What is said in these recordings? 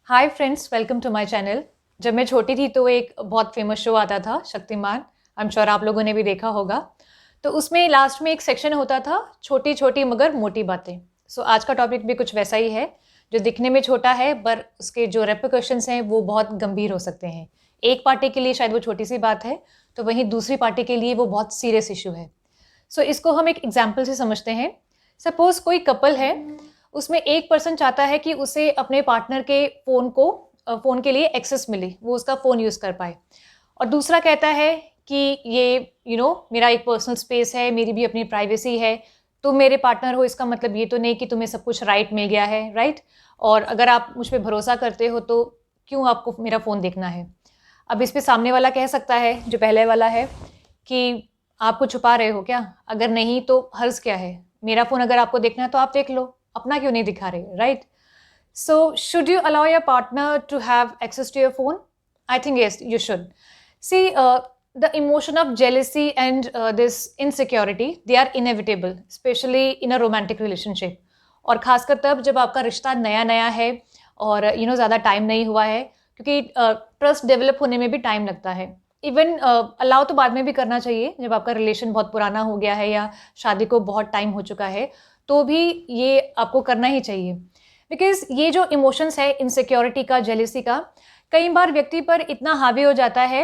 Hi friends, welcome to my channel. जब मैं छोटी थी तो एक बहुत फेमस शो आता था शक्तिमान। आई एम श्योर आप लोगों ने भी देखा होगा। तो उसमें लास्ट में एक सेक्शन होता था, छोटी छोटी मगर मोटी बातें। सो आज का टॉपिक भी कुछ वैसा ही है, जो दिखने में छोटा है पर उसके जो रेपरकशंस हैं वो बहुत गंभीर हो सकते हैं। एक पार्टी के लिए शायद वो छोटी सी बात है, तो वहीं दूसरी पार्टी के लिए वो बहुत सीरियस इशू है। सो इसको हम एक एग्जाम्पल से समझते हैं। सपोज कोई कपल है, उसमें एक पर्सन चाहता है कि उसे अपने पार्टनर के फ़ोन के लिए एक्सेस मिले, वो उसका फ़ोन यूज़ कर पाए। और दूसरा कहता है कि ये मेरा एक पर्सनल स्पेस है, मेरी भी अपनी प्राइवेसी है। तुम मेरे पार्टनर हो, इसका मतलब ये तो नहीं कि तुम्हें सब कुछ राइट मिल गया है, राइट? और अगर आप मुझ पे भरोसा करते हो तो क्यों आपको मेरा फ़ोन देखना है? अब इस पे सामने वाला कह सकता है, जो पहले वाला है, कि आप कुछ छुपा रहे हो क्या? अगर नहीं तो हर्ज़ क्या है? मेरा फ़ोन अगर आपको देखना है तो आप देख लो, अपना क्यों नहीं दिखा रहे, right? So, should you allow your partner to have access to your phone? I think yes, you should. See, the emotion of jealousy and this insecurity, they are inevitable, especially in a romantic relationship. और खासकर तब जब आपका रिश्ता नया-नया है और ज़्यादा टाइम नहीं हुआ है, क्योंकि ट्रस्ट डेवलप होने में भी टाइम लगता है। इवन अलाउ तो बाद में भी करना चाहिए, जब आपका रिलेशन बहुत पुराना हो गया है या शादी को बहुत टाइम हो चुका है, तो भी ये आपको करना ही चाहिए। बिकॉज़ ये जो इमोशंस है इनसिक्योरिटी का, जेलसी का, कई बार व्यक्ति पर इतना हावी हो जाता है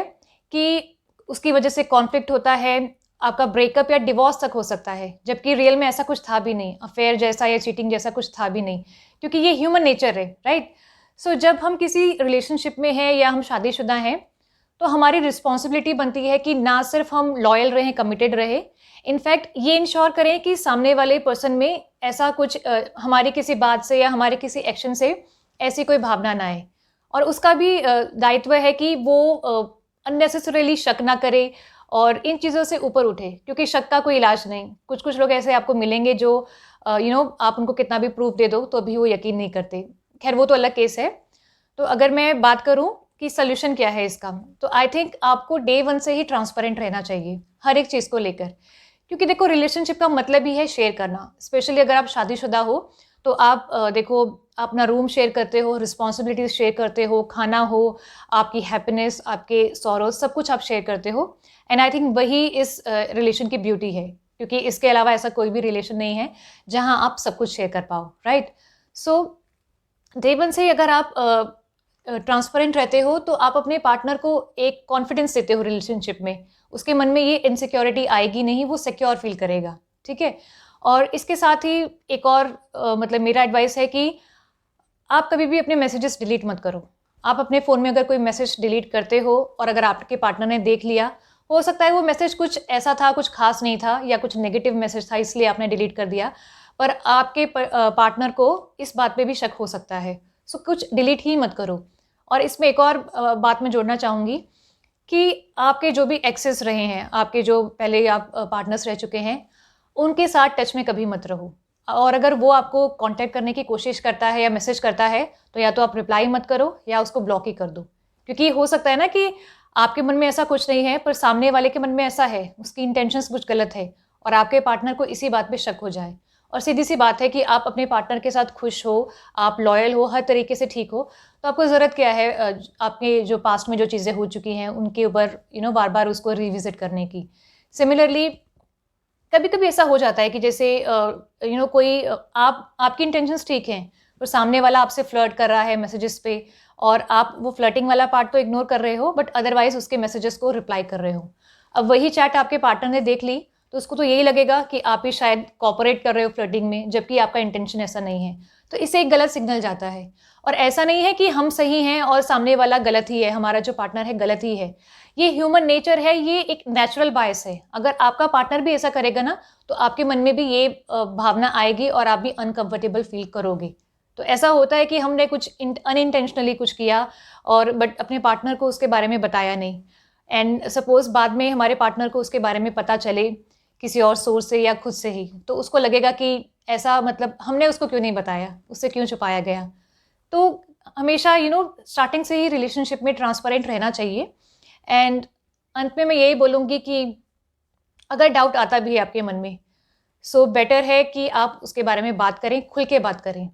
कि उसकी वजह से कॉन्फ्लिक्ट होता है, आपका ब्रेकअप या डिवोर्स तक हो सकता है, जबकि रियल में ऐसा कुछ था भी नहीं, अफेयर जैसा या चीटिंग जैसा कुछ था भी नहीं, क्योंकि ये ह्यूमन नेचर है, राइट? सो जब हम किसी रिलेशनशिप में हैं या हम शादीशुदा हैं, तो हमारी रिस्पॉन्सिबिलिटी बनती है कि ना सिर्फ हम लॉयल रहें, कमिटेड रहें, इनफैक्ट ये इंश्योर करें कि सामने वाले पर्सन में ऐसा कुछ हमारी किसी बात से या हमारे किसी एक्शन से ऐसी कोई भावना ना आए। और उसका भी दायित्व है कि वो अननेसेसरीली शक ना करे और इन चीज़ों से ऊपर उठे, क्योंकि शक का कोई इलाज नहीं। कुछ-कुछ लोग ऐसे आपको मिलेंगे जो आप उनको कितना भी प्रूफ दे दो तो भी वो यकीन नहीं करते। खैर वो तो अलग केस है। तो अगर मैं बात करूँ कि सॉल्यूशन क्या है इसका, तो आई थिंक आपको डे 1 से ही ट्रांसपेरेंट रहना चाहिए, हर एक चीज़ को लेकर। क्योंकि देखो रिलेशनशिप का मतलब ही है शेयर करना, स्पेशली अगर आप शादीशुदा हो, तो आप देखो अपना रूम शेयर करते हो, रिस्पॉन्सिबिलिटीज़ शेयर करते हो, खाना हो, आपकी हैप्पीनेस, आपके सॉरो सब कुछ आप शेयर करते हो। एंड आई थिंक वही इस रिलेशन की ब्यूटी है, क्योंकि इसके अलावा ऐसा कोई भी रिलेशन नहीं है, जहाँ आप सब कुछ शेयर कर पाओ, राइट? सो डे 1 से ही अगर आप ट्रांसपेरेंट रहते हो, तो आप अपने पार्टनर को एक कॉन्फिडेंस देते हो रिलेशनशिप में। उसके मन में ये इनसिक्योरिटी आएगी नहीं, वो सिक्योर फील करेगा, ठीक है? और इसके साथ ही एक और मतलब मेरा एडवाइस है कि आप कभी भी अपने मैसेजेस डिलीट मत करो। आप अपने फ़ोन में अगर कोई मैसेज डिलीट करते हो और अगर आपके पार्टनर ने देख लिया, हो सकता है वो मैसेज कुछ ऐसा था, कुछ ख़ास नहीं था या कुछ नेगेटिव मैसेज था इसलिए आपने डिलीट कर दिया। पर आपके पार्टनर को इस बात पे भी शक हो सकता है। सो कुछ डिलीट ही मत करो। और इसमें एक और बात मैं जोड़ना चाहूँगी कि आपके जो भी एक्सेस रहे हैं, आपके जो पहले आप पार्टनर्स रह चुके हैं, उनके साथ टच में कभी मत रहो। और अगर वो आपको कॉन्टैक्ट करने की कोशिश करता है या मैसेज करता है, तो या तो आप रिप्लाई मत करो या उसको ब्लॉक ही कर दो। क्योंकि हो सकता है ना कि आपके मन में ऐसा कुछ नहीं है, पर सामने वाले के मन में ऐसा है, उसकी इंटेंशंस कुछ गलत है और आपके पार्टनर को इसी बात पे शक हो जाए। और सीधी-सी बात है कि आप अपने पार्टनर के साथ खुश हो, आप लॉयल हो, हर तरीके से ठीक हो, तो आपको ज़रूरत क्या है आपके जो पास्ट में जो चीज़ें हो चुकी हैं, उनके ऊपर बार-बार उसको रिविज़िट करने की। सिमिलरली कभी-कभी ऐसा हो जाता है कि जैसे कोई आप आपकी इंटेंशंस ठीक हैं, पर सामने वाला आपसे फ्लर्ट कर रहा है मैसेजेस पे और आप वो फ्लर्टिंग वाला पार्ट तो इग्नोर कर रहे हो, बट अदरवाइज़ उसके मैसेजेस को रिप्लाई कर रहे हो। अब वही चैट आपके पार्टनर ने देख ली, तो उसको तो यही लगेगा कि आप ही शायद कोऑपरेट कर रहे हो फ्लर्टिंग में, जबकि आपका इंटेंशन ऐसा नहीं है। तो इससे एक गलत सिग्नल जाता है। और ऐसा नहीं है कि हम सही हैं और सामने वाला गलत ही है, हमारा जो पार्टनर है गलत ही है। ये ह्यूमन नेचर है, ये एक नेचुरल बायस है। अगर आपका पार्टनर भी ऐसा करेगा ना, तो आपके मन में भी ये भावना आएगी और आप भी अनकंफर्टेबल फील करोगे। तो ऐसा होता है कि हमने कुछ अनइंटेंशनली कुछ किया और बट अपने पार्टनर को उसके बारे में बताया नहीं। एंड सपोज़ बाद में हमारे पार्टनर को उसके बारे में पता चले, किसी और सोर्स से या खुद से ही, तो उसको लगेगा कि ऐसा मतलब हमने उसको क्यों नहीं बताया, उससे क्यों छुपाया गया। तो हमेशा स्टार्टिंग से ही रिलेशनशिप में ट्रांसपेरेंट रहना चाहिए। एंड अंत में मैं यही बोलूँगी कि अगर डाउट आता भी है आपके मन में, सो बेटर है कि आप उसके बारे में बात करें, खुल के बात करें।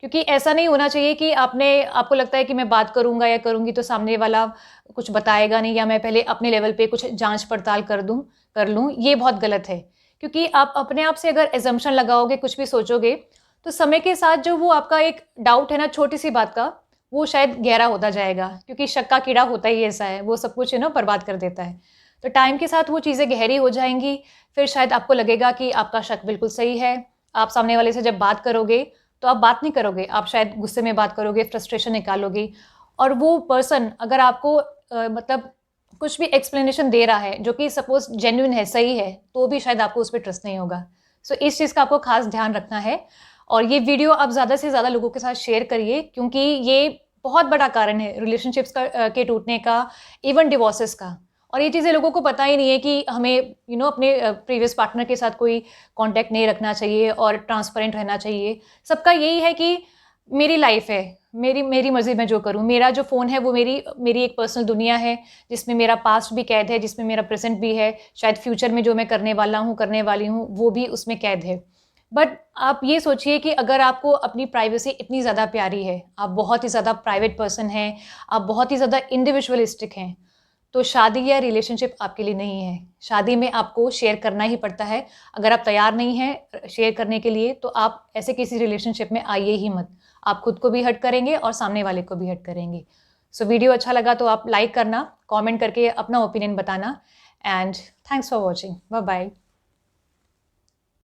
क्योंकि ऐसा नहीं होना चाहिए कि आपको लगता है कि मैं बात करूँगा या करूँगी तो सामने वाला कुछ बताएगा नहीं, या मैं पहले अपने लेवल पे कुछ जाँच-पड़ताल कर लूँ, ये बहुत गलत है। क्योंकि आप अपने आप से अगर असम्पशन लगाओगे, कुछ भी सोचोगे, तो समय के साथ जो वो आपका एक डाउट है ना छोटी-सी बात का, वो शायद गहरा होता जाएगा, क्योंकि शक का कीड़ा होता ही ऐसा है, वो सब कुछ बर्बाद कर देता है। तो टाइम के साथ वो चीज़ें गहरी हो जाएँगी, फिर शायद आपको लगेगा कि आपका शक बिल्कुल सही है। आप सामने वाले से जब बात करोगे, तो आप बात नहीं करोगे, आप शायद गुस्से में बात करोगे, फ्रस्ट्रेशन निकालोगे, और वो पर्सन अगर आपको मतलब कुछ भी एक्सप्लेनेशन दे रहा है, जो कि सपोज़ जेन्युइन है, सही है, तो भी शायद आपको उस पे ट्रस्ट नहीं होगा। सो इस चीज़ का आपको ख़ास ध्यान रखना है, और ये वीडियो आप ज़्यादा से ज़्यादा लोगों के साथ शेयर करिए, क्योंकि ये बहुत बड़ा कारण है रिलेशनशिप्स के टूटने का, इवन डिवोर्सेस का। और ये चीज़ें लोगों को पता ही नहीं है कि हमें अपने प्रीवियस पार्टनर के साथ कोई कॉन्टैक्ट नहीं रखना चाहिए और ट्रांसपेरेंट रहना चाहिए। सबका यही है कि मेरी लाइफ़ है, मेरी मर्ज़ी मैं जो करूँ। मेरा जो फ़ोन है वो मेरी एक पर्सनल दुनिया है, जिसमें मेरा पास्ट भी कैद है, जिसमें मेरा प्रेज़ेंट भी है। शायद फ्यूचर में जो मैं करने वाला हूँ, करने वाली हूँ, वो भी उसमें कैद है। बट आप ये सोचिए कि अगर आपको अपनी प्राइवेसी इतनी ज़्यादा प्यारी है, आप बहुत ही ज़्यादा प्राइवेट पर्सन हैं, आप बहुत ही ज़्यादा इंडिविजुअलिस्टिक हैं, तो शादी या रिलेशनशिप आपके लिए नहीं है। शादी में आपको शेयर करना ही पड़ता है। अगर आप तैयार नहीं हैं शेयर करने के लिए, तो आप ऐसे किसी रिलेशनशिप में आइए ही मत। आप खुद को भी हर्ट करेंगे और सामने वाले को भी हर्ट करेंगे। सो वीडियो अच्छा लगा तो आप लाइक करना, कमेंट करके अपना ओपिनियन बताना, and thanks for watching. Bye bye.